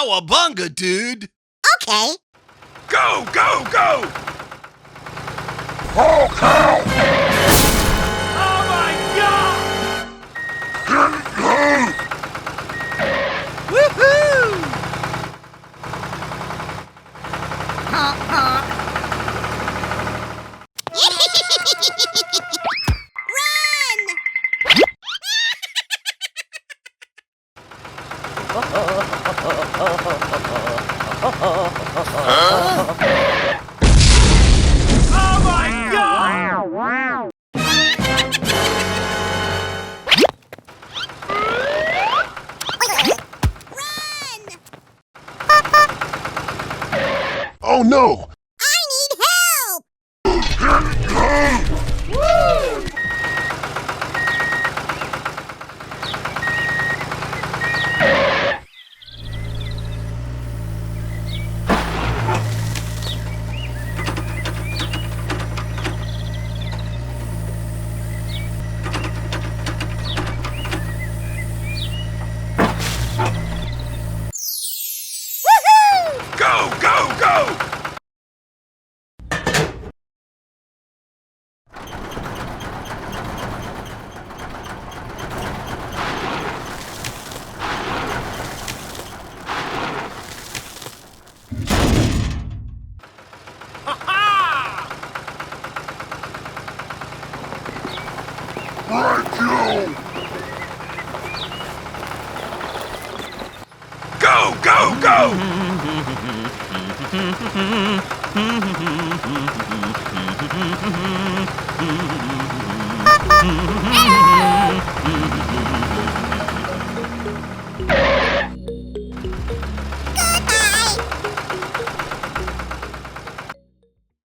Cowabunga, dude! Okay. Go, go, go! Oh, cow! Oh my God! Woohoo! Honk, honk. Oh my God! Oh no! I need help! Go, go, go! Right, you! Go, go, go!